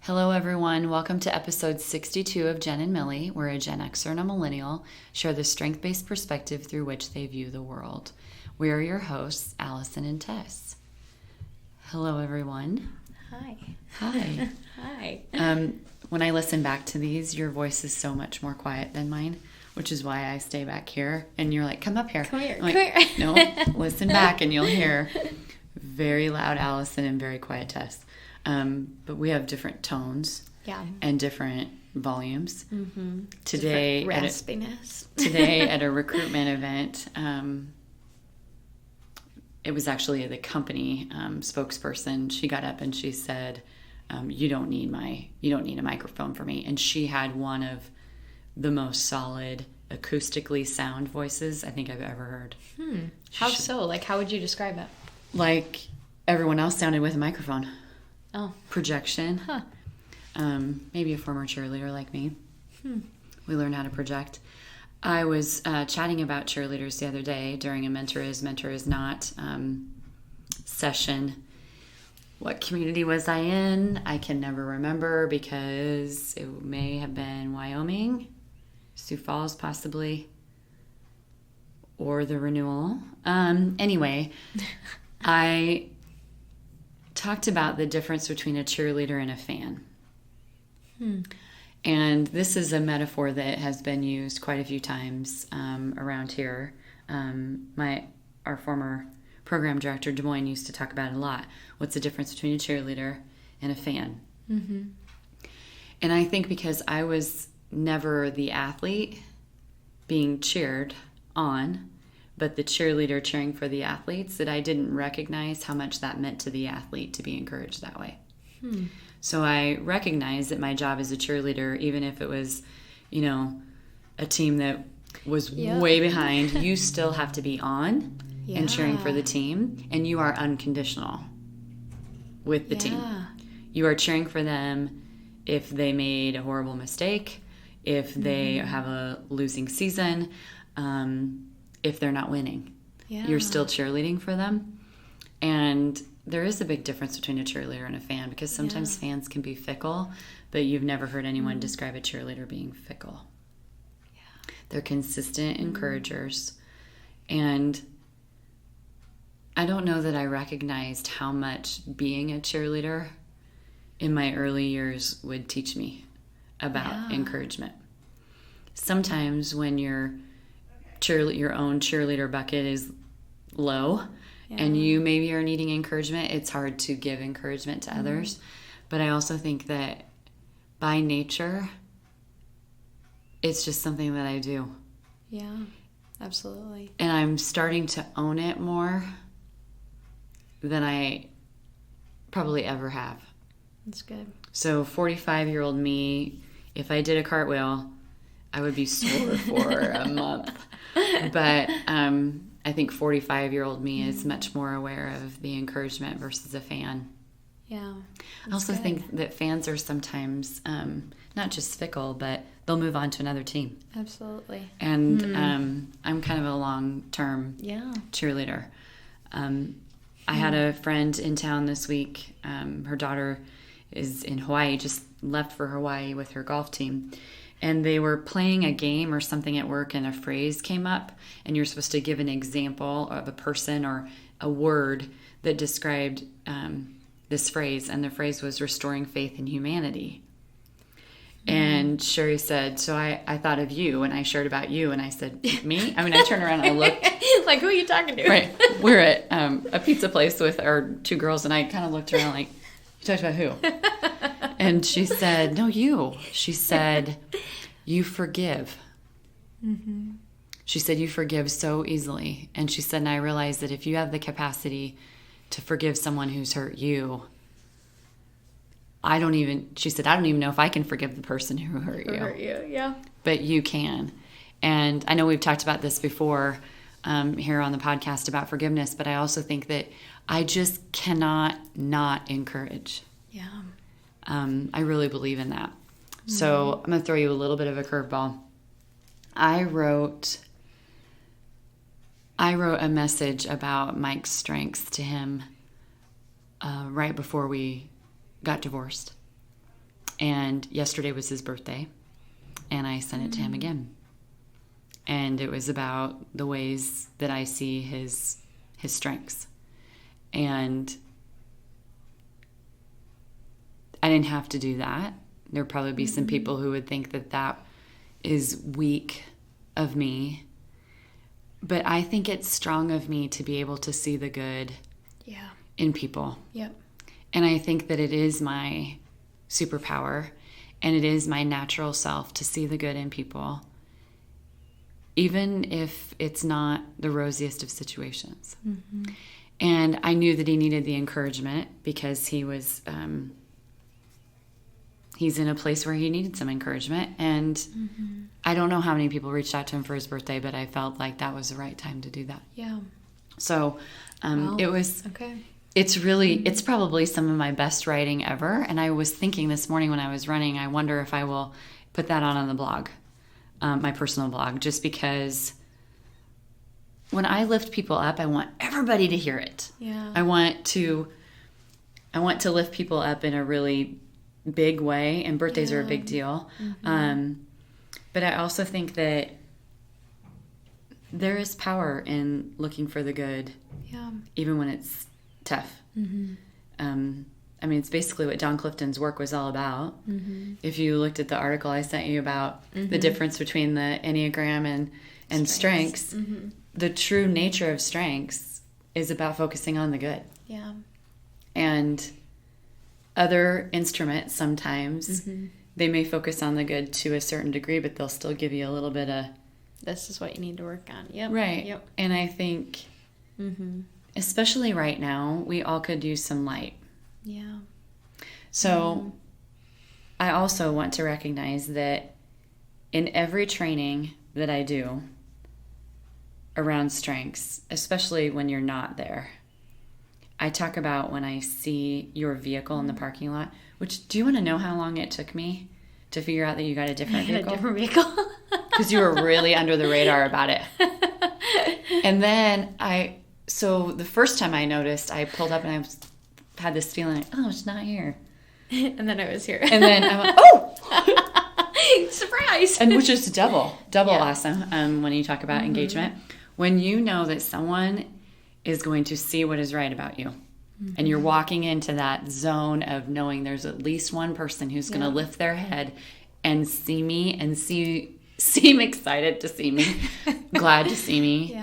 Hello, everyone. Welcome to episode 62 of Genn and Millie, where a Gen Xer and a millennial share the strength-based perspective through which they view the world. We are your hosts, Allison and Tess. Hello, everyone. Hi. Hi. Hi. When I listen back to these, your voice is so much more quiet than mine, which is why I stay back here. And you're like, come up here. Come here. I'm like, Come here. No, listen back and you'll hear very loud Allison and very quiet Tess. But we have different tones and different volumes. Mm-hmm. Today, different raspiness. Today at a recruitment event, it was actually the company spokesperson. She got up and she said, "You don't need a microphone for me." And she had one of the most solid, acoustically sound voices I think I've ever heard. How so? Like, how would you describe it? Like everyone else sounded with a microphone. Oh. Projection. Huh. Maybe a former cheerleader like me. We learn how to project. I was chatting about cheerleaders the other day during a Mentor Is Not session. What community was I in? I can never remember because it may have been Wyoming, Sioux Falls possibly, or the renewal. Anyway, I talked about the difference between a cheerleader and a fan. And this is a metaphor that has been used quite a few times around here. Our former program director, Des Moines, used to talk about it a lot. What's the difference between a cheerleader and a fan? Mm-hmm. And I think because I was never the athlete being cheered on, but the cheerleader cheering for the athletes, that I didn't recognize how much that meant to the athlete to be encouraged that way. So I recognized that my job as a cheerleader, even if it was, a team that was way behind, you still have to be on and cheering for the team, and you are unconditional with the team. You are cheering for them if they made a horrible mistake, if they have a losing season, if they're not winning. You're still cheerleading for them. And there is a big difference between a cheerleader and a fan, because sometimes fans can be fickle, but you've never heard anyone describe a cheerleader being fickle. They're consistent encouragers. And I don't know that I recognized how much being a cheerleader in my early years would teach me about encouragement. Sometimes when your own cheerleader bucket is low and you maybe are needing encouragement, it's hard to give encouragement to others. But I also think that by nature, it's just something that I do. Yeah, absolutely. And I'm starting to own it more than I probably ever have. That's good. So 45-year-old me, if I did a cartwheel, I would be sore for a month. But I think 45-year-old me is much more aware of the encouragement versus a fan. Yeah. I also think that fans are sometimes not just fickle, but they'll move on to another team. Absolutely. And I'm kind of a long-term cheerleader. I had a friend in town this week. Her daughter is in Hawaii, just left for Hawaii with her golf team. And they were playing a game or something at work, and a phrase came up, and you're supposed to give an example of a person or a word that described this phrase, and the phrase was restoring faith in humanity. And Sherry said, so I thought of you, and I shared about you, and I said, me? I mean, I turned around and I looked. Like, who are you talking to? Right. We're at a pizza place with our two girls, and I kind of looked around like, you talked about who? And she said, no, you. She said, you forgive. Mm-hmm. She said, you forgive so easily. And she said, and I realized that if you have the capacity to forgive someone who's hurt you, I don't even know if I can forgive the person who hurt you. Yeah. But you can. And I know we've talked about this before here on the podcast about forgiveness, but I also think that I just cannot not encourage. Yeah. I really believe in that. So I'm going to throw you a little bit of a curveball. I wrote a message about Mike's strengths to him right before we got divorced. And yesterday was his birthday, and I sent it to him again. And it was about the ways that I see his strengths. And I didn't have to do that. There'd probably be some people who would think that that is weak of me. But I think it's strong of me to be able to see the good in people. Yep. And I think that it is my superpower, and it is my natural self to see the good in people, even if it's not the rosiest of situations. Mm-hmm. And I knew that he needed the encouragement because he was, he's in a place where he needed some encouragement. And I don't know how many people reached out to him for his birthday, but I felt like that was the right time to do that. Yeah. So it was... Okay. It's really, it's probably some of my best writing ever. And I was thinking this morning when I was running, I wonder if I will put that on the blog, my personal blog, just because when I lift people up, I want everybody to hear it. Yeah. I want to lift people up in a really big way, and birthdays are a big deal. But I also think that there is power in looking for the good, even when it's tough. I mean, it's basically what John Clifton's work was all about. If you looked at the article I sent you about the difference between the Enneagram and strengths, the true nature of strengths is about focusing on the good. Yeah. And other instruments sometimes, they may focus on the good to a certain degree, but they'll still give you a little bit of... This is what you need to work on. Yep. Right. Yep. And I think... especially right now, we all could use some light. Yeah. So I also want to recognize that in every training that I do around strengths, especially when you're not there, I talk about when I see your vehicle in the parking lot, which, do you want to know how long it took me to figure out that you got a different vehicle? A different vehicle. Because you were really under the radar about it. And then so the first time I noticed, I pulled up and I had this feeling, oh, it's not here. And then I was here. And then I went, oh! Surprise! And which is double awesome when you talk about engagement. When you know that someone is going to see what is right about you, and you're walking into that zone of knowing there's at least one person who's going to lift their head and see me and seem excited to see me, glad to see me,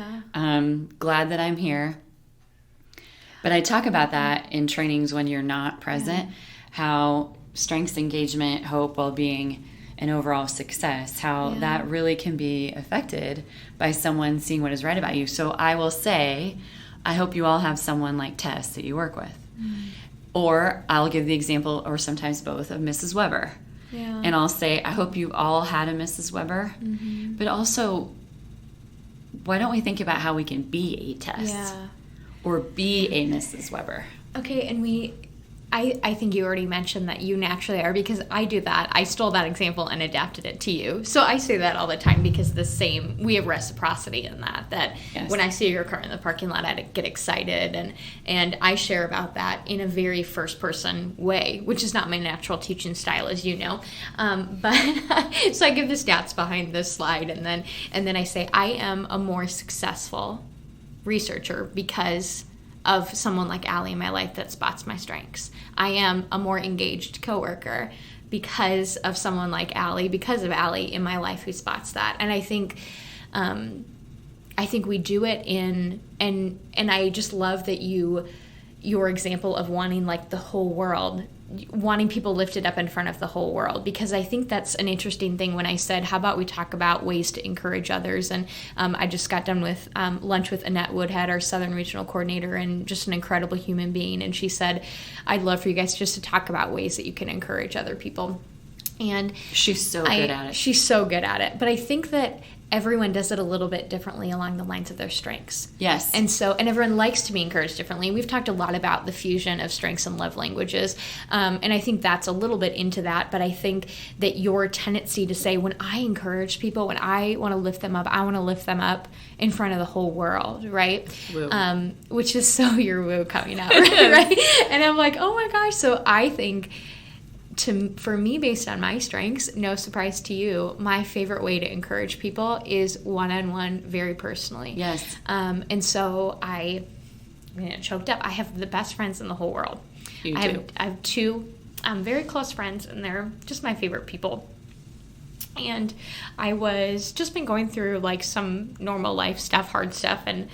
glad that I'm here. But I talk about that in trainings when you're not present, how strengths, engagement, hope, well-being, and overall success, how that really can be affected by someone seeing what is right about you. So I will say, I hope you all have someone like Tess that you work with. Or I'll give the example, or sometimes both, of Mrs. Weber. Yeah. And I'll say, I hope you all had a Mrs. Weber. But also, why don't we think about how we can be a Tess? Yeah. Or be a Mrs. Weber? Okay, and I think you already mentioned that you naturally are, because I do that. I stole that example and adapted it to you. So I say that all the time because we have reciprocity in that when I see your car in the parking lot, I get excited, and I share about that in a very first person way, which is not my natural teaching style, as you know. But so I give the stats behind this slide, and then I say I am a more successful researcher because of someone like Allie in my life that spots my strengths. I am a more engaged coworker because of someone like Allie, because of Allie in my life who spots that. And I think we do it and I just love that your example of wanting like the whole world, wanting people lifted up in front of the whole world, because I think that's an interesting thing. When I said, how about we talk about ways to encourage others, and I just got done with lunch with Annette Woodhead, our Southern Regional Coordinator, and just an incredible human being, and she said, I'd love for you guys just to talk about ways that you can encourage other people. And she's so good at it. She's so good at it. But I think that everyone does it a little bit differently along the lines of their strengths. Yes. And everyone likes to be encouraged differently. We've talked a lot about the fusion of strengths and love languages. And I think that's a little bit into that. But I think that your tendency to say, when I encourage people, when I want to lift them up, I want to lift them up in front of the whole world, right? Woo. Which is so your woo coming out, right? And I'm like, oh my gosh. So I think for me, based on my strengths, no surprise to you, my favorite way to encourage people is one-on-one, very personally. Yes. And so I choked up. I have the best friends in the whole world. I have two very close friends, and they're just my favorite people. And I was just been going through like some normal life stuff, hard stuff, and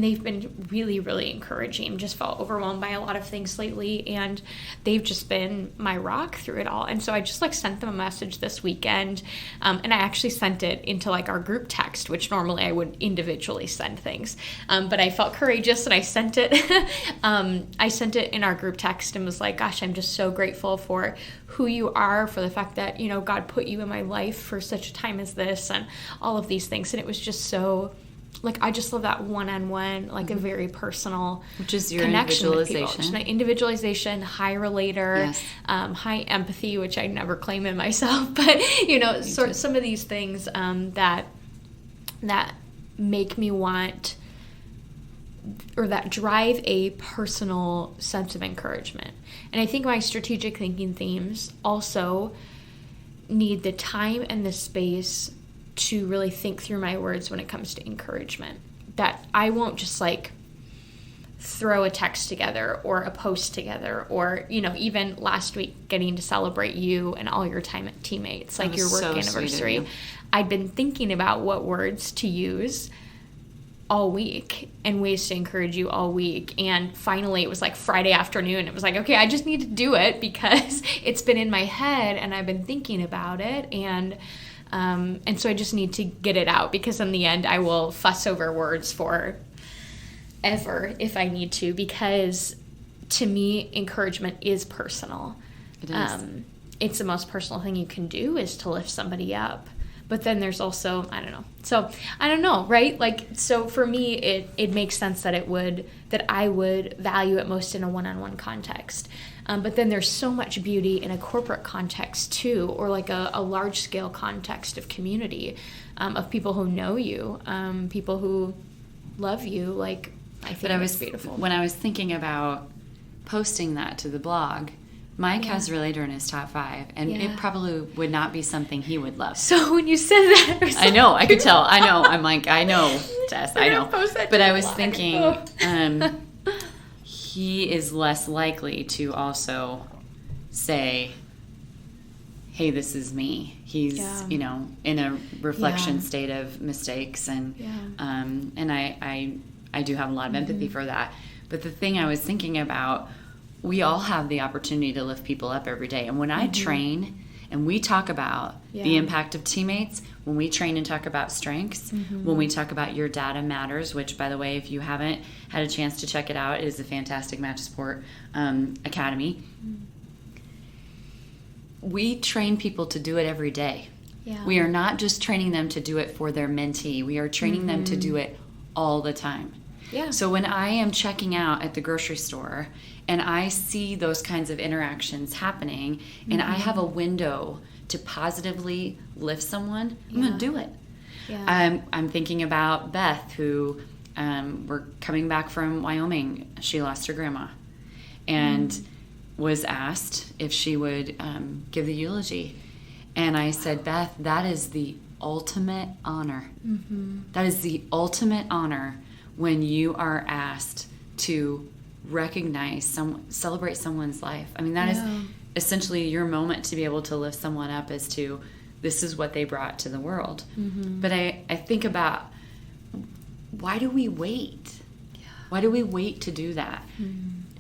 they've been really, really encouraging. Just felt overwhelmed by a lot of things lately, and they've just been my rock through it all. And so I just like sent them a message this weekend, and I actually sent it into like our group text, which normally I would individually send things, but I felt courageous and I sent it. I sent it in our group text and was like, "Gosh, I'm just so grateful for who you are, for the fact that, you know, God put you in my life for such a time as this, and all of these things." And it was just so, like, I just love that one-on-one, like a very personal, which is your connection individualization. with people. Just individualization, high relator, yes. High empathy, which I never claim in myself, but you know, some of these things that make me want, or that drive a personal sense of encouragement. And I think my strategic thinking themes also need the time and the space to really think through my words when it comes to encouragement. That I won't just like throw a text together or a post together, or, you know, even last week getting to celebrate you and all your teammates, like your work so anniversary. I'd been thinking about what words to use all week and ways to encourage you all week, and finally it was like Friday afternoon. It was like, okay, I just need to do it because it's been in my head and I've been thinking about it, and so I just need to get it out, because in the end I will fuss over words for ever if I need to, because to me encouragement is personal. It is. It's the most personal thing you can do, is to lift somebody up. But then there's also, I don't know. So I don't know, right? Like, so for me, it makes sense that I would value it most in a one-on-one context. But then there's so much beauty in a corporate context too, or like a large-scale context of community, of people who know you, people who love you. Like, I think it's beautiful. When I was thinking about posting that to the blog, Mike has relator in his top 5, and it probably would not be something he would love. So when you said that, I know, I could tell. I know. I'm like, I know, Jess, I know. But I was thinking, he is less likely to also say, hey, this is me. He's, you know, in a reflection state of mistakes, and I do have a lot of empathy for that. But the thing I was thinking about, we all have the opportunity to lift people up every day. And when I train and we talk about the impact of teammates, when we train and talk about strengths, when we talk about Your Data Matters, which, by the way, if you haven't had a chance to check it out, it is a fantastic match sport academy. We train people to do it every day. Yeah. We are not just training them to do it for their mentee. We are training them to do it all the time. Yeah. So when I am checking out at the grocery store and I see those kinds of interactions happening, and I have a window to positively lift someone, I'm going to do it. Yeah. I'm thinking about Beth, who we're coming back from Wyoming. She lost her grandma and was asked if she would give the eulogy. And I said, Beth, that is the ultimate honor. That is the ultimate honor when you are asked to recognize celebrate someone's life. I mean, that is essentially your moment to be able to lift someone up as to, this is what they brought to the world. But I think about, why do we wait? Why do we wait to do that?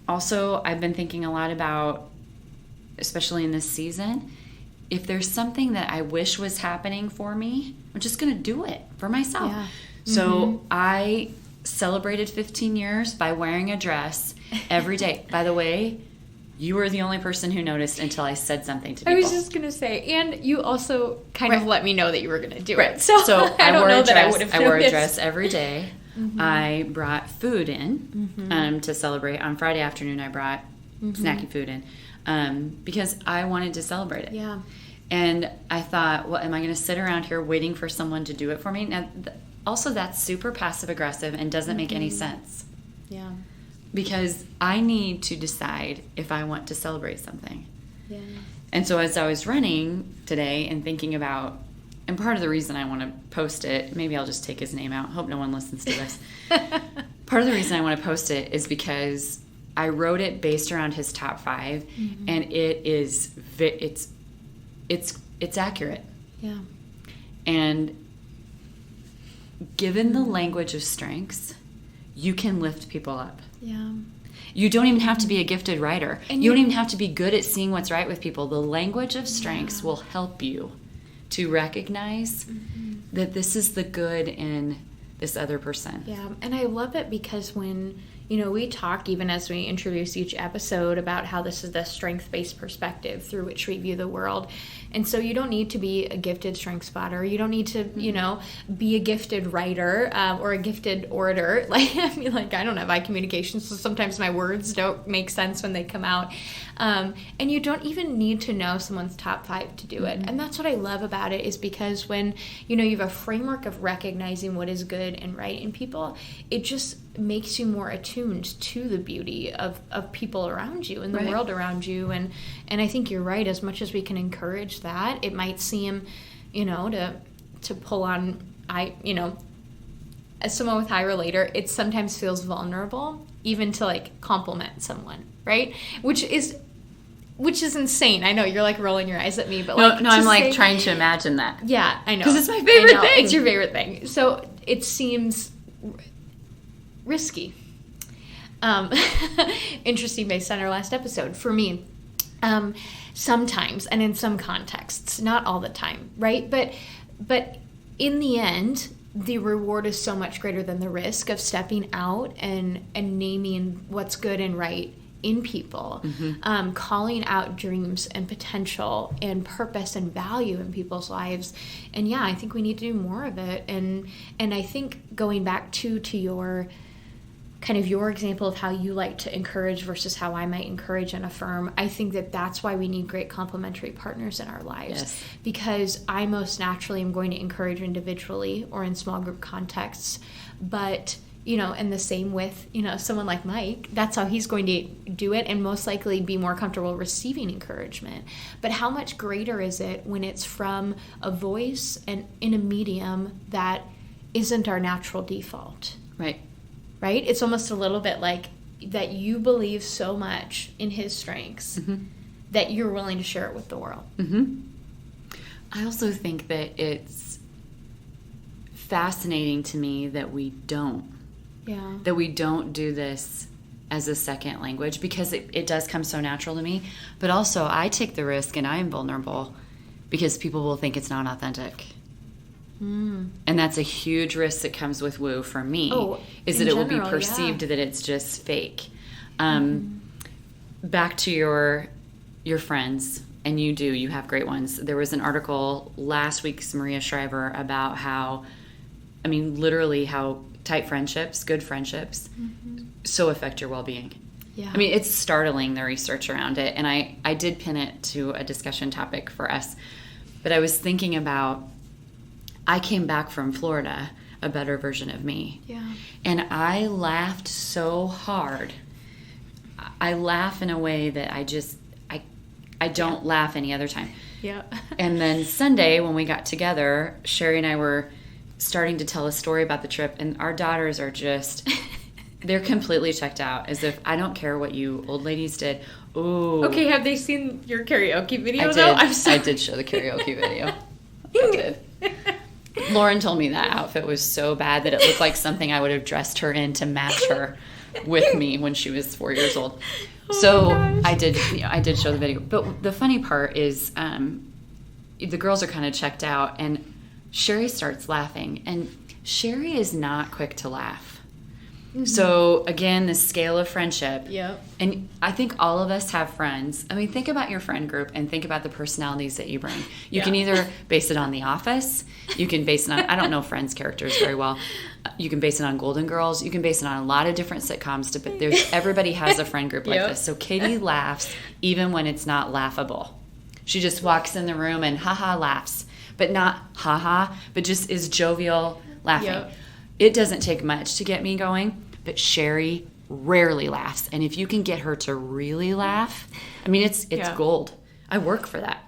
Also, I've been thinking a lot about, especially in this season, if there's something that I wish was happening for me, I'm just going to do it for myself. So I celebrated 15 years by wearing a dress every day. By the way, you were the only person who noticed until I said something to people. I was just going to say, and you also kind of let me know that you were going to do it. So I don't know that I would have noticed. I wore a dress every day. I brought food in to celebrate. On Friday afternoon, I brought snacky food in because I wanted to celebrate it. Yeah. And I thought, well, am I going to sit around here waiting for someone to do it for me? Now, also, that's super passive-aggressive and doesn't make any sense. Yeah. Because I need to decide if I want to celebrate something. Yeah. And so as I was running today and thinking about, and part of the reason I want to post it, maybe I'll just take his name out. Hope no one listens to this. Part of the reason I want to post it is because I wrote it based around his top 5, mm-hmm. and it's accurate. Yeah. And given the language of strengths, you can lift people up. Yeah. You don't even have to be a gifted writer. And you don't even have to be good at seeing what's right with people. The language of strengths will help you to recognize mm-hmm. that this is the good in this other person. Yeah, and I love it because when, we talk, even as we introduce each episode, about how this is the strength-based perspective through which we view the world. And so you don't need to be a gifted strength spotter. You don't need to, be a gifted writer or a gifted orator. I don't have eye communication, so sometimes my words don't make sense when they come out. And you don't even need to know someone's top 5 to do it. Mm-hmm. And that's what I love about it, is because when, you have a framework of recognizing what is good and right in people, it just makes you more attuned to the beauty of people around you and the world around you. And I think you're right. As much as we can encourage that, it might seem, to pull on, as someone with high relator, it sometimes feels vulnerable even to compliment someone, right? Which is insane. I know you're rolling your eyes at me, but no, I'm trying to imagine that. Yeah, I know. Because it's my favorite thing. It's your favorite thing. So it seems risky. Interesting, based on our last episode for me. Sometimes, and in some contexts, not all the time, right? But in the end, the reward is so much greater than the risk of stepping out and naming what's good and right in people, mm-hmm. Calling out dreams and potential and purpose and value in people's lives. And yeah, I think we need to do more of it. And I think going back to your kind of your example of how you like to encourage versus how I might encourage and affirm, I think that's why we need great complementary partners in our lives. Yes. Because I most naturally am going to encourage individually or in small group contexts, but and the same with, someone like Mike, that's how he's going to do it and most likely be more comfortable receiving encouragement. But how much greater is it when it's from a voice and in a medium that isn't our natural default? Right. Right? It's almost a little bit like that you believe so much in his strengths mm-hmm. that you're willing to share it with the world. Mm-hmm. I also think that it's fascinating to me that we don't. Yeah. That we don't do this as a second language, because it does come so natural to me. But also, I take the risk and I am vulnerable because people will think it's not authentic. Mm. And that's a huge risk that comes with woo for me, is that it will be perceived that it's just fake. Back to your friends, and you have great ones. There was an article last week's Maria Shriver about how tight friendships, good friendships, mm-hmm. so affect your well-being. Yeah. I mean, it's startling, the research around it. And I did pin it to a discussion topic for us. But I was thinking about, I came back from Florida, a better version of me. Yeah. And I laughed so hard. I laugh in a way that I don't laugh any other time. Yeah. And then Sunday, when we got together, Sherry and I were starting to tell a story about the trip, and our daughters are just they're completely checked out, as if I don't care what you old ladies did. Ooh. Okay, have they seen your karaoke video I did show the karaoke video. I did. Lauren told me that outfit was so bad that it looked like something I would have dressed her in to match her with me when she was 4 years old. So I did show the video. But the funny part is the girls are kind of checked out, and Sherry starts laughing, and Sherry is not quick to laugh. Mm-hmm. So again, the scale of friendship. Yep. And I think all of us have friends. I mean, think about your friend group and think about the personalities that you bring. You can either base it on The Office. You can base it on, I don't know Friends characters very well. You can base it on Golden Girls. You can base it on a lot of different sitcoms. But everybody has a friend group like this. So Katie laughs even when it's not laughable. She just walks in the room and ha-ha laughs. But not ha-ha, but just is jovial laughing. Yep. It doesn't take much to get me going, but Sherry rarely laughs. And if you can get her to really laugh, I mean, it's gold. I work for that.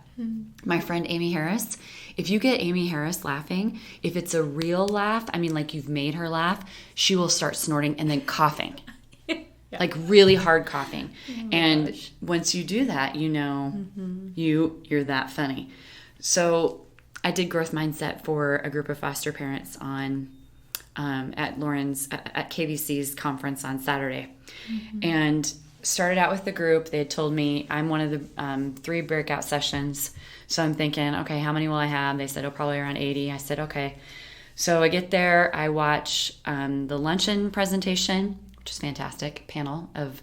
My friend Amy Harris, if you get Amy Harris laughing, if it's a real laugh, I mean, like you've made her laugh, she will start snorting and then coughing. Like really hard coughing. And once you do that, you know you're that funny. So I did growth mindset for a group of foster parents on at Lauren's at KVC's conference on Saturday, and started out with the group. They had told me I'm one of the 3 breakout sessions. So I'm thinking, okay, how many will I have? They said, oh, probably around 80. I said, okay. So I get there, I watch the luncheon presentation, which is fantastic, panel of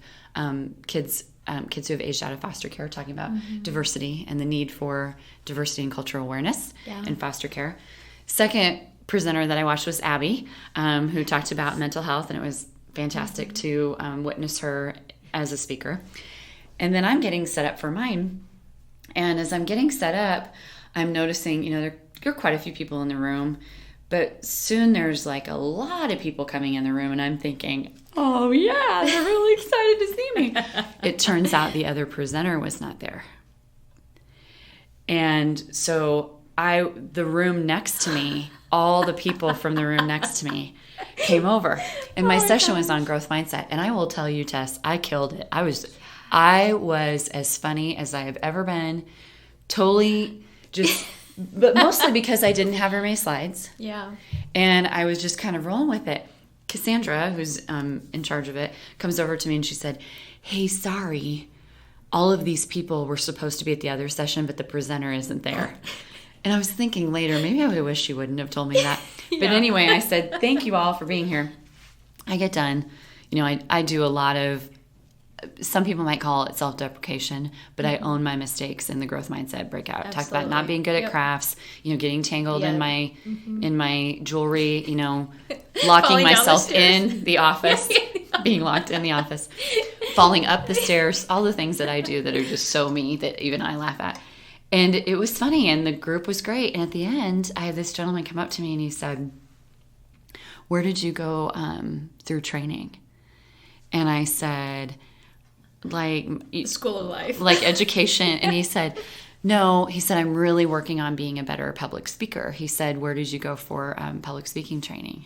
kids who have aged out of foster care, talking about diversity and the need for diversity and cultural awareness in foster care. Second presenter that I watched was Abby, who talked about mental health, and it was fantastic to witness her as a speaker. And then I'm getting set up for mine. And as I'm getting set up, I'm noticing, there are quite a few people in the room, but soon there's like a lot of people coming in the room, and I'm thinking, oh yeah, they're really excited to see me. It turns out the other presenter was not there. And so the room next to me, all the people from the room next to me came over, and my session was on growth mindset. And I will tell you, Tess, I killed it. I was as funny as I have ever been. Totally just, but mostly because I didn't have very many slides. Yeah. And I was just kind of rolling with it. Cassandra, who's in charge of it, comes over to me and she said, hey, sorry, all of these people were supposed to be at the other session, but the presenter isn't there. And I was thinking later, maybe I wish she wouldn't have told me that. But anyway, I said, thank you all for being here. I get done. I do a lot of, some people might call it self-deprecation, but I own my mistakes in the growth mindset breakout. Talk about not being good at crafts, getting tangled in my jewelry, locking myself in the office, being locked in the office, falling up the stairs, all the things that I do that are just so me that even I laugh at. And it was funny, and the group was great. And at the end, I had this gentleman come up to me, and he said, where did you go through training? And I said, like... School of Life. Like education. And he said, no. He said, I'm really working on being a better public speaker. He said, where did you go for public speaking training?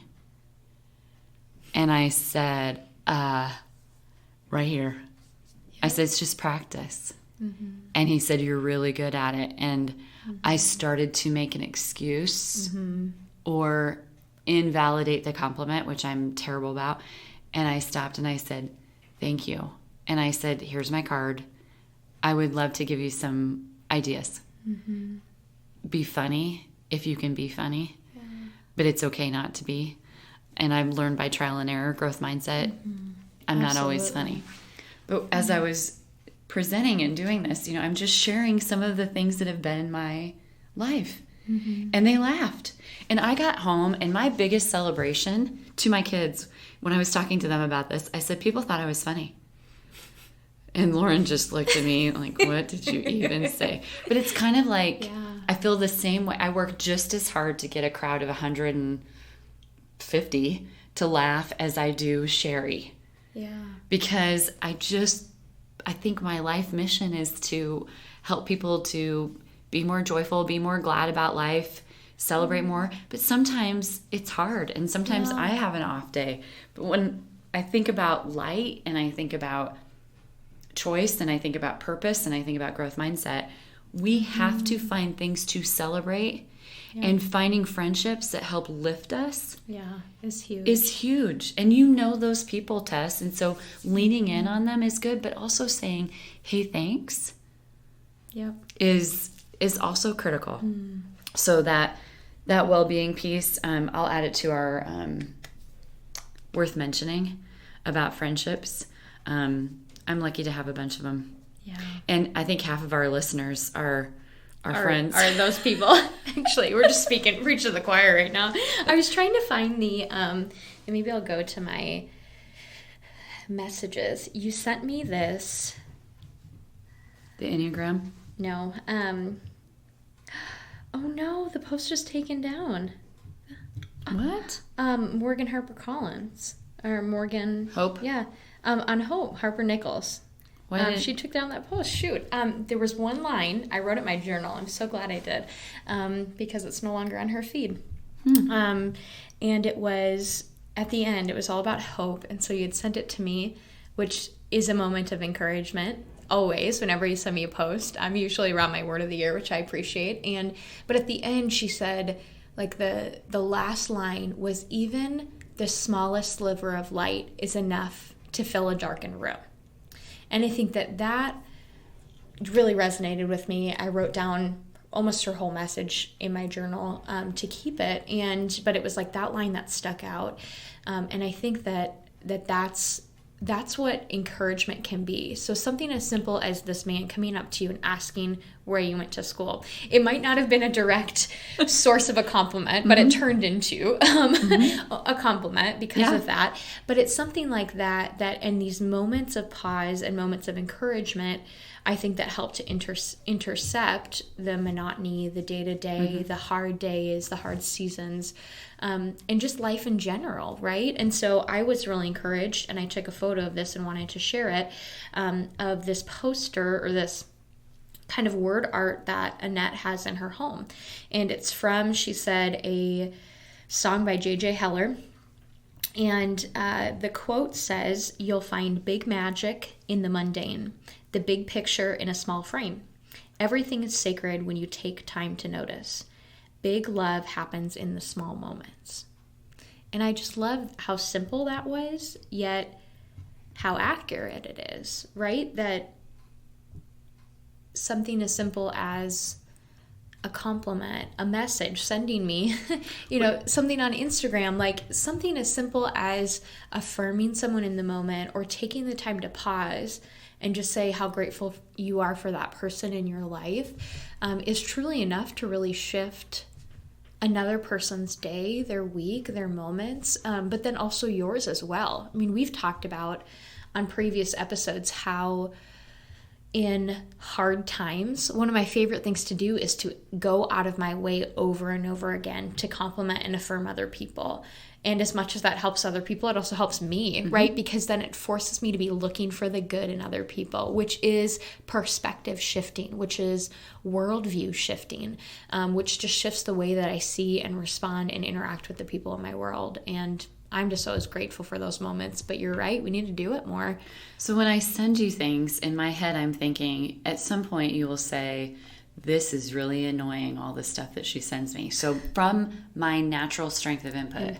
And I said, right here. I said, it's just practice. And he said, you're really good at it. And I started to make an excuse or invalidate the compliment, which I'm terrible about. And I stopped and I said, thank you. And I said, here's my card. I would love to give you some ideas. Be funny if you can be funny, but it's okay not to be. And I've learned by trial and error, growth mindset. I'm not always funny. But as I was presenting and doing this, I'm just sharing some of the things that have been in my life. And they laughed. And I got home, and my biggest celebration to my kids, when I was talking to them about this, I said, people thought I was funny. And Lauren just looked at me like, what did you even say? But it's kind of like, I feel the same way. I work just as hard to get a crowd of 150 to laugh as I do Sherry. Yeah. Because I think my life mission is to help people to be more joyful, be more glad about life, celebrate more. But sometimes it's hard, and sometimes I have an off day. But when I think about light, and I think about choice, and I think about purpose, and I think about growth mindset, we have to find things to celebrate. And finding friendships that help lift us is huge. And those people, Tess. And so leaning in on them is good, but also saying, hey, thanks is also critical. So that well-being piece, I'll add it to our worth mentioning about friendships. I'm lucky to have a bunch of them. Yeah. And I think half of our listeners are friends. Are those people. Actually, we're just preach to the choir right now. I was trying to find and maybe I'll go to my messages. You sent me this. The Enneagram? No. Oh no, the post is taken down. What? Morgan Harper Collins. Or Morgan. Hope? Yeah. On Hope, Harper Nichols. She took down that post. Shoot. There was one line. I wrote it in my journal. I'm so glad I did, because it's no longer on her feed. And it was, at the end, it was all about hope. And so you had sent it to me, which is a moment of encouragement. Always, whenever you send me a post, I'm usually around my word of the year, which I appreciate. But at the end, she said, like, the last line was, even the smallest sliver of light is enough to fill a darkened room. And I think that really resonated with me. I wrote down almost her whole message in my journal to keep it. But it was like that line that stuck out. And I think that's what encouragement can be. So something as simple as this man coming up to you and asking where you went to school. It might not have been a direct source of a compliment, but it turned into a compliment because of that. But it's something like that in these moments of pause and moments of encouragement, I think that help to intercept the monotony, the day-to-day, the hard days, the hard seasons, and just life in general, right? And so I was really encouraged, and I took a photo of this and wanted to share it, of this poster, or this kind of word art that Annette has in her home. And it's from, she said, a song by J.J. Heller. And the quote says, "You'll find big magic in the mundane, the big picture in a small frame. Everything is sacred when you take time to notice. Big love happens in the small moments." And I just love how simple that was, yet how accurate it is, right? That something as simple as a compliment, a message, sending me, something on Instagram, like something as simple as affirming someone in the moment, or taking the time to pause and just say how grateful you are for that person in your life, is truly enough to really shift another person's day, their week, their moments, but then also yours as well. I mean, we've talked about on previous episodes how in hard times, one of my favorite things to do is to go out of my way over and over again to compliment and affirm other people. And as much as that helps other people, it also helps me, right? Because then it forces me to be looking for the good in other people, which is perspective shifting, which is worldview shifting, which just shifts the way that I see and respond and interact with the people in my world. And I'm just always grateful for those moments. But you're right, we need to do it more. So when I send you things, in my head I'm thinking, at some point you will say, this is really annoying, all the stuff that she sends me. So from my natural strength of input,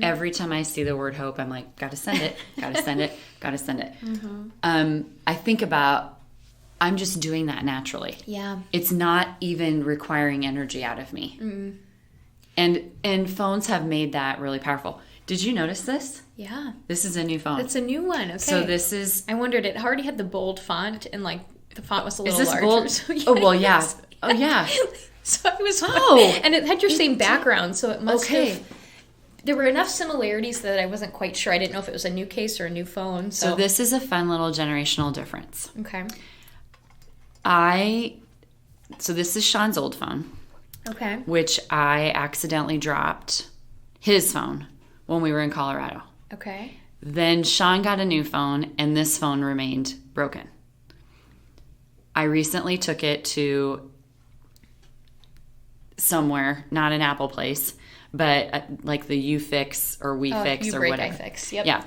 every time I see the word hope, I'm like, gotta send it, gotta send it, gotta send it. I think about, I'm just doing that naturally. Yeah. It's not even requiring energy out of me. And phones have made that really powerful. Did you notice this? Yeah. This is a new phone. It's a new one. Okay. So this is... I wondered, it already had the bold font, and like the font was a little larger. Bold? So, oh, well, yeah. Oh, yeah. So it was and it had your same background, so it must have... There were enough similarities that I wasn't quite sure. I didn't know if it was a new case or a new phone. So this is a fun little generational difference. Okay. So this is Sean's old phone. Okay. Which I accidentally dropped his phone when we were in Colorado. Okay. Then Sean got a new phone, and this phone remained broken. I recently took it to somewhere, not an Apple place, but like the UFix or WeFix or whatever. iFix, yep. Yeah.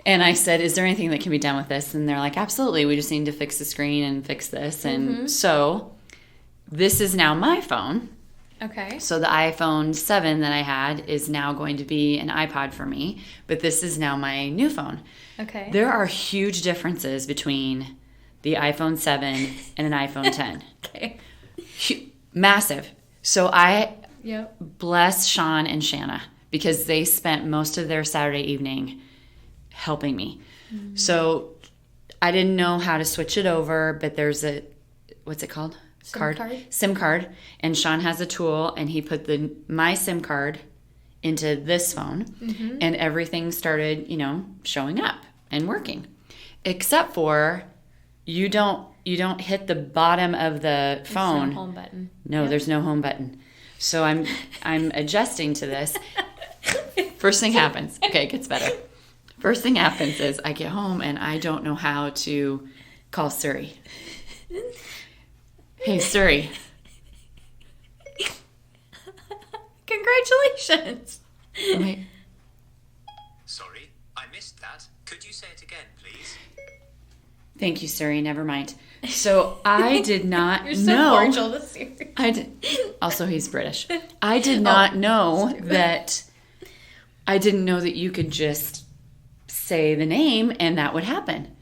And I said, is there anything that can be done with this? And they're like, absolutely. We just need to fix the screen and fix this. And so this is now my phone. Okay. So the iPhone 7 that I had is now going to be an iPod for me, but this is now my new phone. Okay. There are huge differences between the iPhone 7 and an iPhone 10. Okay. Massive. So I bless Sean and Shanna because they spent most of their Saturday evening helping me. So I didn't know how to switch it over, but there's a, what's it called? SIM card. And Sean has a tool, and he put my SIM card into this phone, and everything started, showing up and working. Except for you don't hit the bottom of the phone. There's no home button. No, there's no home button. So I'm adjusting to this. First thing happens. Okay, it gets better. First thing happens is I get home and I don't know how to call Suri. Hey, Suri. Congratulations. Wait. Sorry, I missed that. Could you say it again, please? Thank you, Suri. Never mind. So I did not You're so know. cordial to Siri. Also, he's British. I did not know that. I didn't know that you could just say the name and that would happen.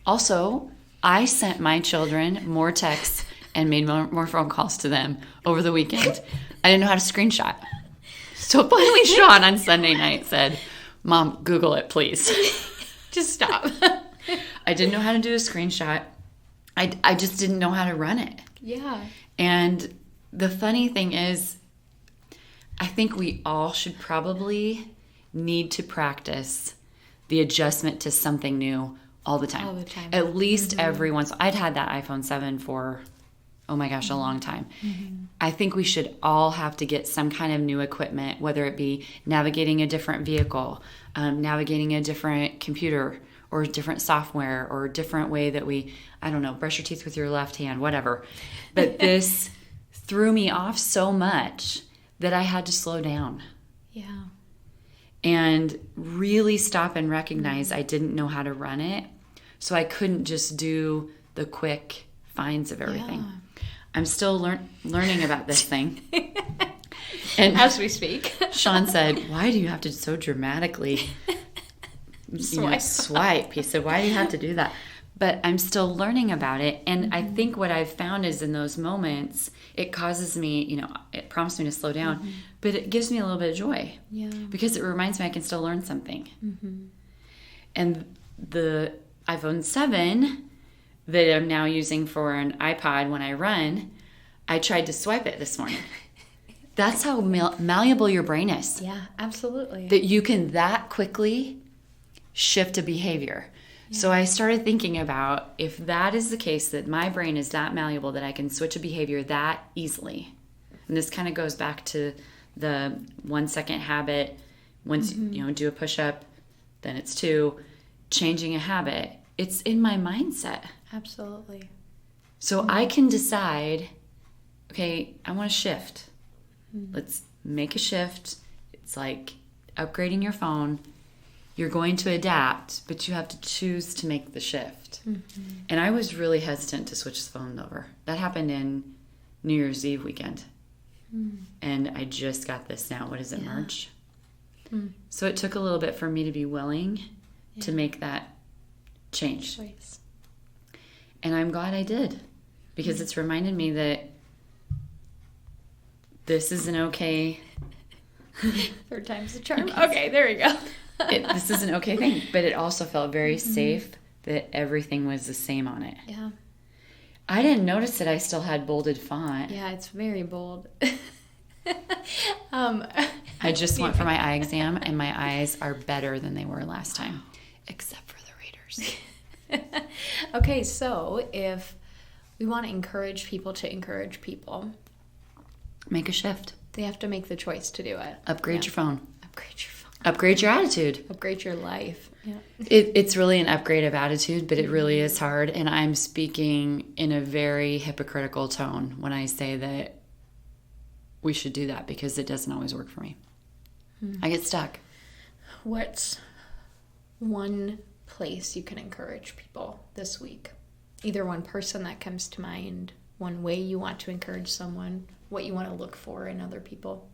Also, I sent my children more texts and made more phone calls to them over the weekend. I didn't know how to screenshot. So finally Sean on Sunday night said, Mom, Google it, please. Just stop. I didn't know how to do a screenshot. I just didn't know how to run it. Yeah. And the funny thing is, I think we all should probably need to practice the adjustment to something new all the time. All the time. At least every once. I'd had that iPhone 7 for, oh my gosh, a long time. I think we should all have to get some kind of new equipment, whether it be navigating a different vehicle, navigating a different computer, or different software, or a different way that we, I don't know, brush your teeth with your left hand, whatever. But this threw me off so much that I had to slow down. Yeah. And really stop and recognize I didn't know how to run it. So I couldn't just do the quick finds of everything. Yeah. I'm still learning about this thing. And as we speak. Sean said, why do you have to so dramatically swipe? He said, why do you have to do that? But I'm still learning about it. And I think what I've found is in those moments, it causes me, it prompts me to slow down, but it gives me a little bit of joy. Yeah. Because it reminds me I can still learn something. And the iPhone 7 that I'm now using for an iPod when I run, I tried to swipe it this morning. That's how malleable your brain is. Yeah, absolutely. That you can that quickly shift a behavior. Yeah. So I started thinking about if that is the case, that my brain is that malleable that I can switch a behavior that easily. And this kind of goes back to the 1 second habit. Once you do a push-up, then it's 2. Changing a habit. It's in my mindset. Absolutely. So I can decide, okay, I want to shift. Let's make a shift. It's like upgrading your phone. You're going to adapt, but you have to choose to make the shift. And I was really hesitant to switch the phone over. That happened in New Year's Eve weekend. And I just got this now. What is it, March? So it took a little bit for me to be willing to make that change. Choice. And I'm glad I did, because it's reminded me that this is an okay... Third time's the charm. Okay, there we go. This is an okay thing, but it also felt very safe that everything was the same on it. Yeah. I didn't notice that I still had bolded font. Yeah, it's very bold. I just went for my eye exam, and my eyes are better than they were last time, except for the Raiders. Okay, so if we want to encourage people to encourage people, make a shift. They have to make the choice to do it. Upgrade your phone. Upgrade your phone. Upgrade your attitude. Upgrade your life. Yeah. It's really an upgrade of attitude, but it really is hard. And I'm speaking in a very hypocritical tone when I say that we should do that, because it doesn't always work for me. I get stuck. What's one place you can encourage people this week? Either one person that comes to mind, one way you want to encourage someone, what you want to look for in other people.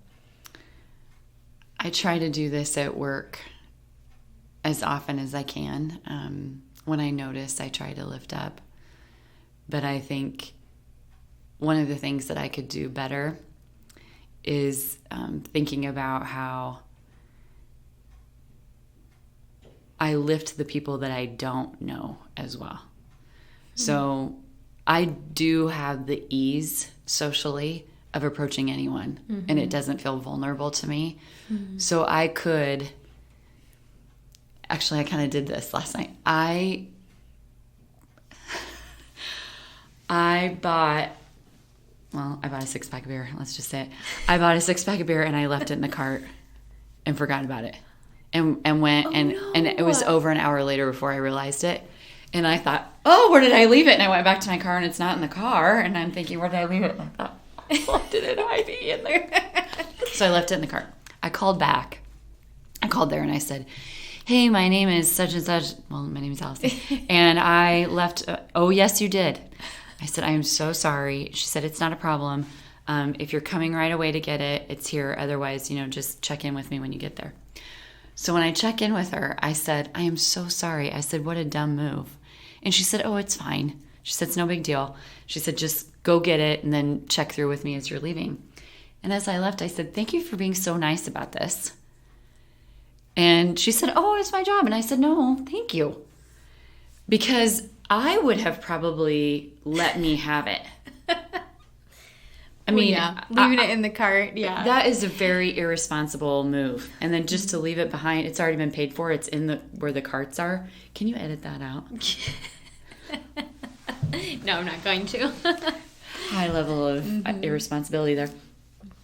I try to do this at work as often as I can. When I notice, I try to lift up. But I think one of the things that I could do better is thinking about how I lift the people that I don't know as well. So I do have the ease socially of approaching anyone, and it doesn't feel vulnerable to me. So I could, actually I kind of did this last night. I bought a 6-pack of beer. Let's just say it. I bought a 6-pack of beer and I left it in the cart and forgot about it. and went and it was no. over an hour later before I realized it. And I thought, oh, where did I leave it? And I went back to my car and it's not in the car. And I'm thinking, where did I leave it? And I thought, I left it in Ivy in there. So I left it in the car. I called back. I called there and I said, hey, my name is such and such. Well, my name is Allison. And I left. Oh, yes, you did. I said, I am so sorry. She said, it's not a problem. If you're coming right away to get it, it's here. Otherwise, just check in with me when you get there. So when I check in with her, I said, I am so sorry. I said, what a dumb move. And she said, oh, it's fine. She said, it's no big deal. She said, just go get it and then check through with me as you're leaving. And as I left, I said, thank you for being so nice about this. And she said, oh, it's my job. And I said, no, thank you. Because I would have probably let me have it. I mean, leaving it in the cart. Yeah. That is a very irresponsible move. And then just to leave it behind, it's already been paid for. It's in where the carts are. Can you edit that out? No, I'm not going to. High level of irresponsibility there.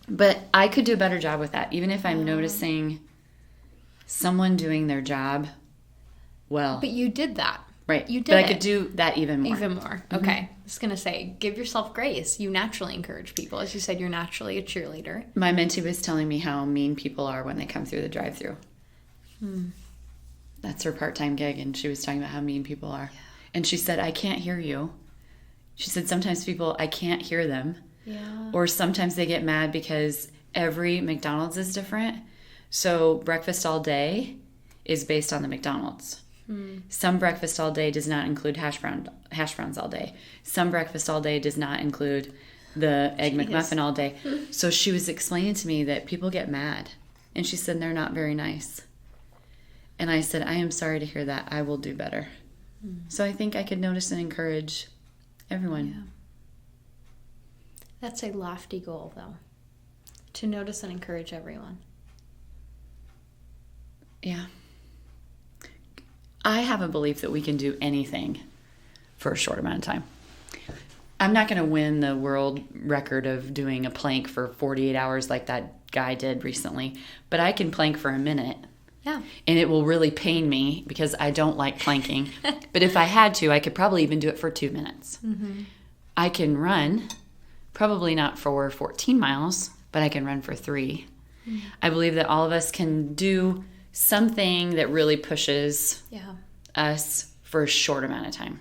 But I could do a better job with that, even if I'm noticing someone doing their job well. But you did that. Right. You did But it. I could do that even more. Even more. Okay. I was going to say, give yourself grace. You naturally encourage people. As you said, you're naturally a cheerleader. My mentee was telling me how mean people are when they come through the drive-thru. That's her part-time gig, and she was talking about how mean people are. Yeah. And she said, I can't hear you. She said, sometimes people, I can't hear them. Yeah. Or sometimes they get mad because every McDonald's is different. So breakfast all day is based on the McDonald's. Some breakfast all day does not include hash browns all day. Some breakfast all day does not include the Egg McMuffin all day. So she was explaining to me that people get mad. And she said they're not very nice. And I said, I am sorry to hear that. I will do better. So I think I could notice and encourage everyone. Yeah. That's a lofty goal, though. To notice and encourage everyone. Yeah. I have a belief that we can do anything for a short amount of time. I'm not going to win the world record of doing a plank for 48 hours like that guy did recently, but I can plank for a minute. Yeah. And it will really pain me because I don't like planking. But if I had to, I could probably even do it for 2 minutes. I can run, probably not for 14 miles, but I can run for 3. I believe that all of us can do something that really pushes us for a short amount of time.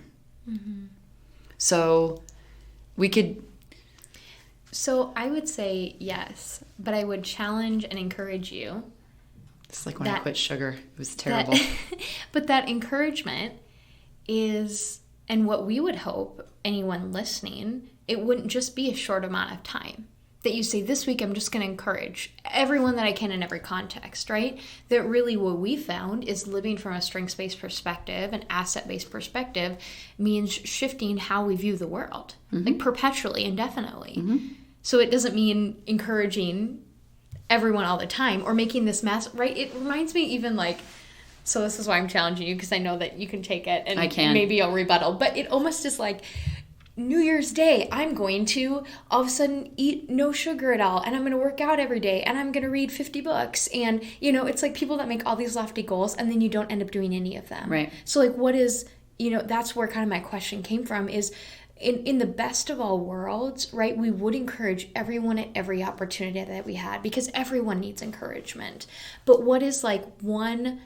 So we could... So I would say yes, but I would challenge and encourage you. It's like when I quit sugar. It was terrible. But that encouragement is, and what we would hope, anyone listening, it wouldn't just be a short amount of time. That you say, this week I'm just going to encourage everyone that I can in every context, right? That really what we found is living from a strengths-based perspective, an asset-based perspective, means shifting how we view the world, like perpetually, indefinitely. So it doesn't mean encouraging everyone all the time or making this mess, right? It reminds me even like, so this is why I'm challenging you, because I know that you can take it and I can. Maybe I'll rebuttal, but it almost is like, New Year's Day, I'm going to all of a sudden eat no sugar at all, and I'm going to work out every day, and I'm going to read 50 books. And, it's like people that make all these lofty goals, and then you don't end up doing any of them. Right. So, like, what is, that's where kind of my question came from is, in the best of all worlds, right, we would encourage everyone at every opportunity that we had, because everyone needs encouragement. But what is, like, one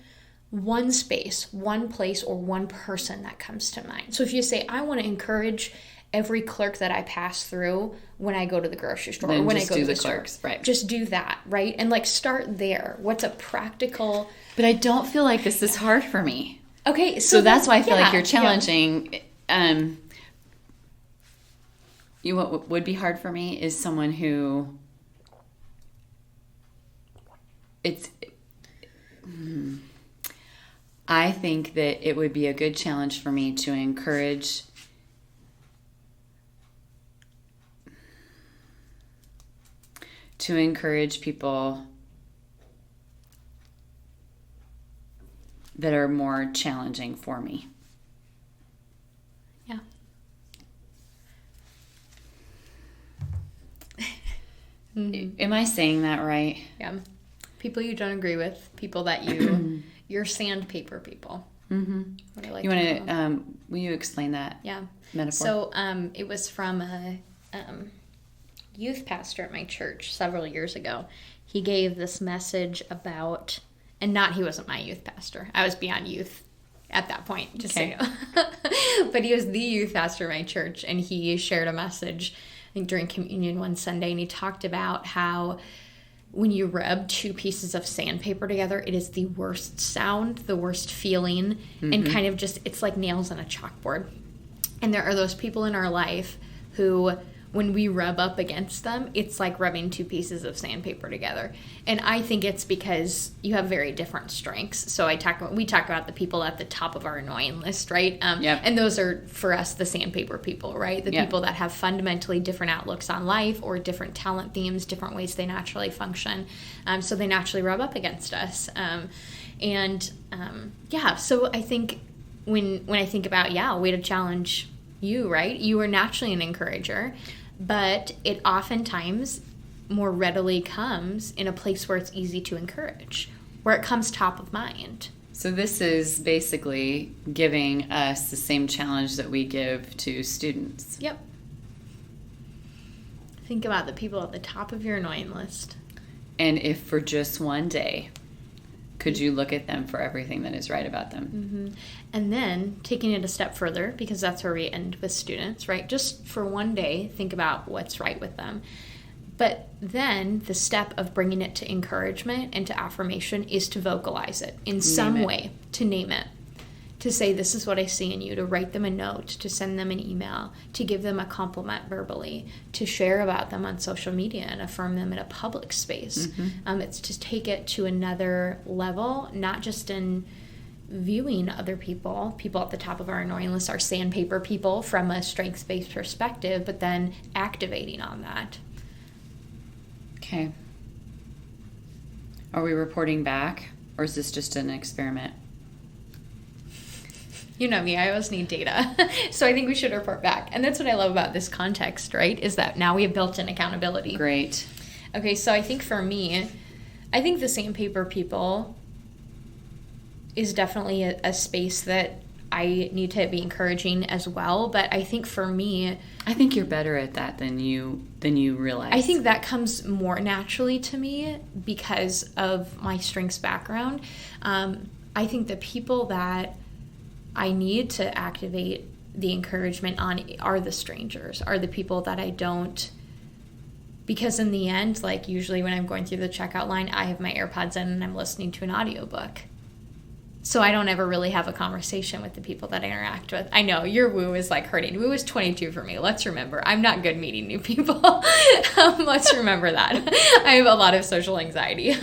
space, one place, or one person that comes to mind? So if you say, I want to encourage every clerk that I pass through when I go to the grocery store, or when I go to the clerks, store. Right. Just do that, right? And like start there. What's a practical... But I don't feel like this is hard for me. Okay, so that's why I feel like you're challenging. What would be hard for me is someone who I think that it would be a good challenge for me to encourage people that are more challenging for me. Yeah. Am I saying that right? Yeah. people you don't agree with, people that you're sandpaper people. Mm-hmm. What I like You want to, will you explain that metaphor? So it was from a youth pastor at my church several years ago. He gave this message about, and he wasn't my youth pastor. I was beyond youth at that point, just so you know. But he was the youth pastor at my church, and he shared a message, I think during communion one Sunday, and he talked about how when you rub two pieces of sandpaper together, it is the worst sound, the worst feeling, and kind of just, it's like nails on a chalkboard. And there are those people in our life who, when we rub up against them, it's like rubbing two pieces of sandpaper together. And I think it's because you have very different strengths. So we talk about the people at the top of our annoying list, right? And those are, for us, the sandpaper people, right? The people that have fundamentally different outlooks on life or different talent themes, different ways they naturally function. So they naturally rub up against us. So I think when I think about, a way to challenge you, right? You are naturally an encourager, but it oftentimes more readily comes in a place where it's easy to encourage, where it comes top of mind. So this is basically giving us the same challenge that we give to students. Yep. Think about the people at the top of your annoying list. And if for just one day, could you look at them for everything that is right about them? Mm-hmm. And then taking it a step further, because that's where we end with students, right? Just for one day, think about what's right with them. But then the step of bringing it to encouragement and to affirmation is to vocalize it in some way, to name it, to say, this is what I see in you, to write them a note, to send them an email, to give them a compliment verbally, to share about them on social media and affirm them in a public space. It's to take it to another level, not just in viewing other people at the top of our annoying list, our sandpaper people, from a strengths-based perspective, but then activating on that. Okay. Are we reporting back, or is this just an experiment? You know me, I always need data. So I think we should report back. And that's what I love about this context, right? Is that now we have built-in accountability. Great. Okay, so I think for me, I think the sandpaper people is definitely a space that I need to be encouraging as well. But I think for me, I think you're better at that than you realize. I think that comes more naturally to me because of my strengths background. I think the people that I need to activate the encouragement on are the strangers, are the people that I don't, because in the end, like usually when I'm going through the checkout line, I have my AirPods in and I'm listening to an audiobook. So I don't ever really have a conversation with the people that I interact with. I know your woo is like hurting. Woo is 22 for me. Let's remember. I'm not good meeting new people. Let's remember that. I have a lot of social anxiety,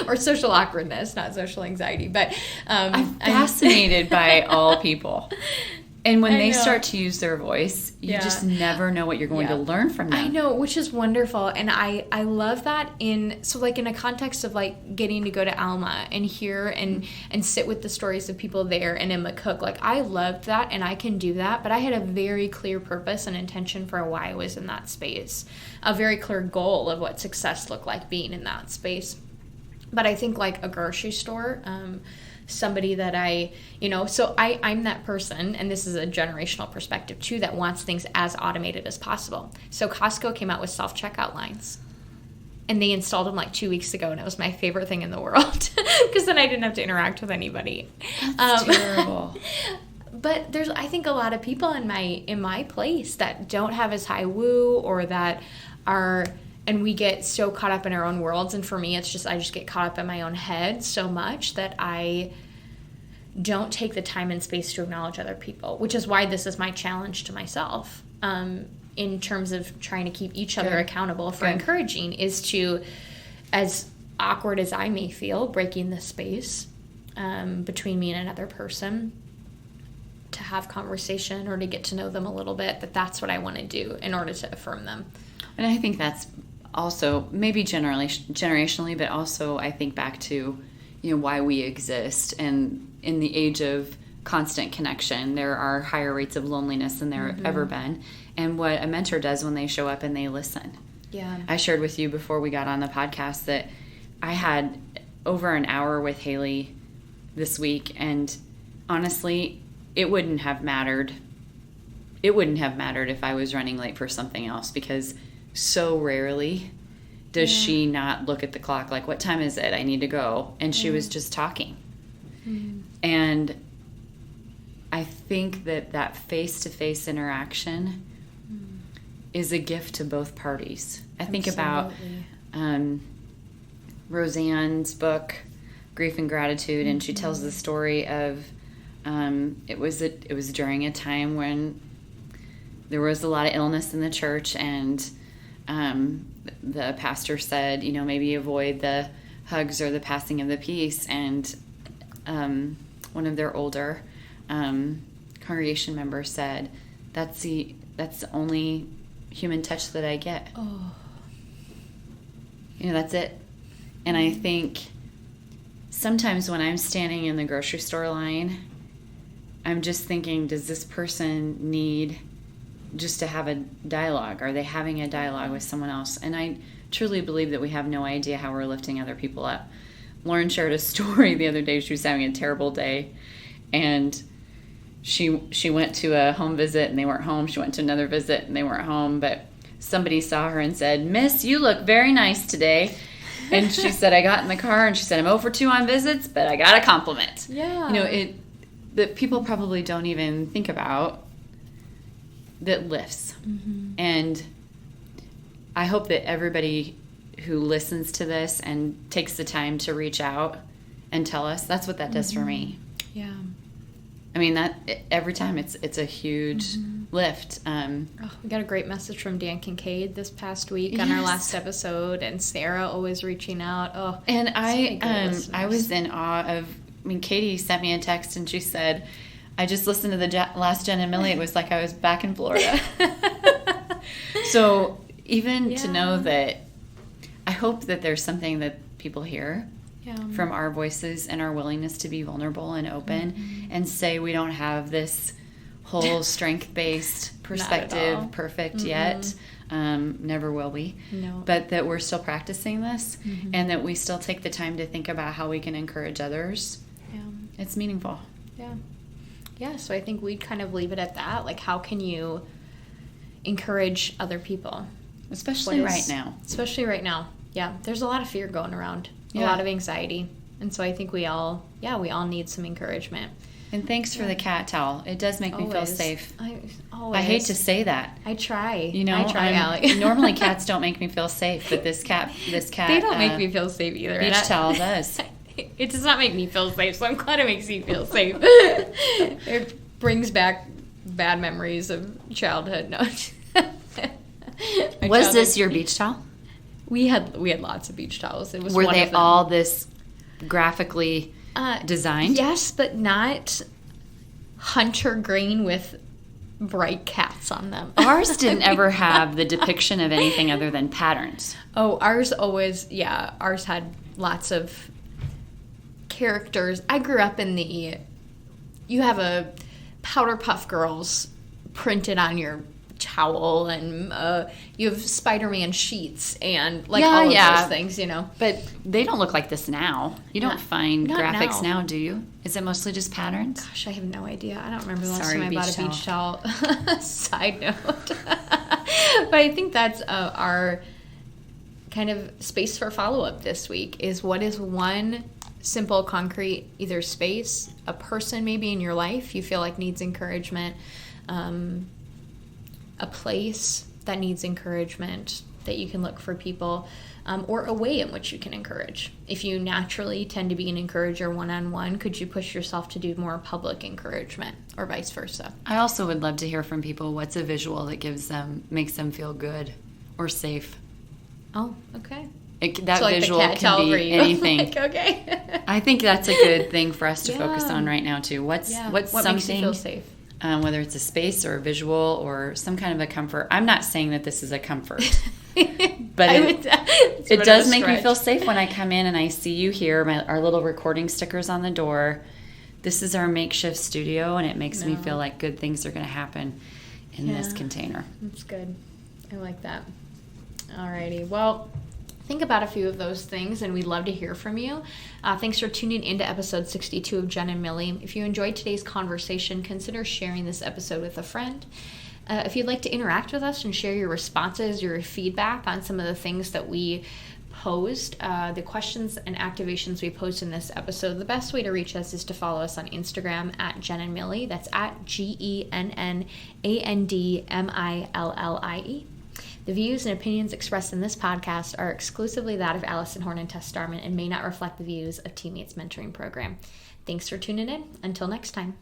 or social awkwardness, not social anxiety. But I'm fascinated by all people. And when they start to use their voice, you just never know what you're going to learn from them. I know, which is wonderful. And I love that in a context of like getting to go to Alma and hear and sit with the stories of people there and Emma Cook. Like I loved that and I can do that, but I had a very clear purpose and intention for why I was in that space. A very clear goal of what success looked like being in that space. But I think like a grocery store, somebody that I'm that person, and this is a generational perspective too, that wants things as automated as possible. So Costco came out with self-checkout lines, and they installed them like 2 weeks ago, and it was my favorite thing in the world because then I didn't have to interact with anybody. That's terrible. But there's, I think, a lot of people in my place that don't have as high woo, or that are. And we get so caught up in our own worlds. And for me, it's just, I just get caught up in my own head so much that I don't take the time and space to acknowledge other people, which is why this is my challenge to myself in terms of trying to keep each other accountable for encouraging, is to, as awkward as I may feel, breaking the space between me and another person, to have conversation or to get to know them a little bit, that's what I want to do in order to affirm them. And I think that's also maybe generationally, but also I think back to, why we exist. And in the age of constant connection, there are higher rates of loneliness than there have ever been. And what a mentor does when they show up and they listen. Yeah. I shared with you before we got on the podcast that I had over an hour with Haley this week, and honestly, it wouldn't have mattered. It wouldn't have mattered if I was running late for something else, because so rarely does she not look at the clock like, what time is it? I need to go. And she was just talking. And I think that face-to-face interaction is a gift to both parties. I think about Roseanne's book, Grief and Gratitude, and she tells the story of it was during a time when there was a lot of illness in the church, and the pastor said, maybe avoid the hugs or the passing of the peace. And one of their older congregation members said, that's the only human touch that I get. That's it. And I think sometimes when I'm standing in the grocery store line, I'm just thinking, does this person need just to have a dialogue? Are they having a dialogue with someone else? And I truly believe that we have no idea how we're lifting other people up. Lauren shared a story the other day. She was having a terrible day, and she went to a home visit and they weren't home. She went to another visit and they weren't home, but somebody saw her and said, "Miss, you look very nice today." And she said, "I got in the car," and she said, "I'm 0 for 2 on visits, but I got a compliment." Yeah. That people probably don't even think about, that lifts. And I hope that everybody who listens to this and takes the time to reach out and tell us, that's what that does for me. Yeah. I mean, that every time it's a huge lift. We got a great message from Dan Kincaid this past week on our last episode, and Sarah always reaching out. And I was in awe of. Katie sent me a text and she said, "I just listened to the last Genn and Millie. It was like I was back in Florida." So even to know that, I hope that there's something that people hear from our voices and our willingness to be vulnerable and open and say we don't have this whole strength-based perspective perfect yet. Never will we. No. But that we're still practicing this and that we still take the time to think about how we can encourage others. Yeah. It's meaningful. Yeah. Yeah, so I think we'd kind of leave it at that. Like, how can you encourage other people? Especially right now. Especially right now. Yeah, there's a lot of fear going around, a lot of anxiety. And so I think we all need some encouragement. And thanks for the cat towel. It does make me feel safe. I hate to say that. I try. I try, Allie. Normally cats don't make me feel safe, but this cat they don't make me feel safe either. Beach towel does. It does not make me feel safe, so I'm glad it makes you feel safe. It brings back bad memories of childhood. No. Was this your beach towel? We had lots of beach towels. It was Were one they of them. all this graphically designed? Yes, but not hunter green with bright cats on them. Ours didn't ever have the depiction of anything other than patterns. Oh, ours had lots of characters. I grew up in you have a Powder Puff Girls printed on your towel, and you have Spider-Man sheets and all of those things, But they don't look like this now. You don't find not graphics now. now, do you? Is it mostly just patterns? Gosh, I have no idea. I don't remember the last Sorry, time I bought a beach beach towel. Side note. But I think that's our kind of space for follow-up this week is, what is one simple, concrete, either space, a person maybe in your life you feel like needs encouragement, a place that needs encouragement that you can look for people, or a way in which you can encourage. If you naturally tend to be an encourager one-on-one, could you push yourself to do more public encouragement, or vice versa? I also would love to hear from people what's a visual that makes them feel good or safe. Oh, okay. That so visual the cat can be anything. Okay. I think that's a good thing for us to focus on right now too. What's what something makes you feel safe? Whether it's a space or a visual or some kind of a comfort. I'm not saying that this is a comfort, but it does make me feel safe when I come in and I see you here. Our little recording stickers on the door. This is our makeshift studio, and it makes me feel like good things are going to happen in this container. That's good. I like that. Alrighty. Well, think about a few of those things, and we'd love to hear from you. Thanks for tuning into episode 62 of Genn and Millie. If you enjoyed today's conversation, consider sharing this episode with a friend. If you'd like to interact with us and share your responses, your feedback on some of the things that we posed, the questions and activations we posed in this episode, the best way to reach us is to follow us on Instagram at Genn and Millie. That's at GENNANDMILLIE. The views and opinions expressed in this podcast are exclusively that of Allison Horn and Tess Starman and may not reflect the views of Teammates Mentoring Program. Thanks for tuning in. Until next time.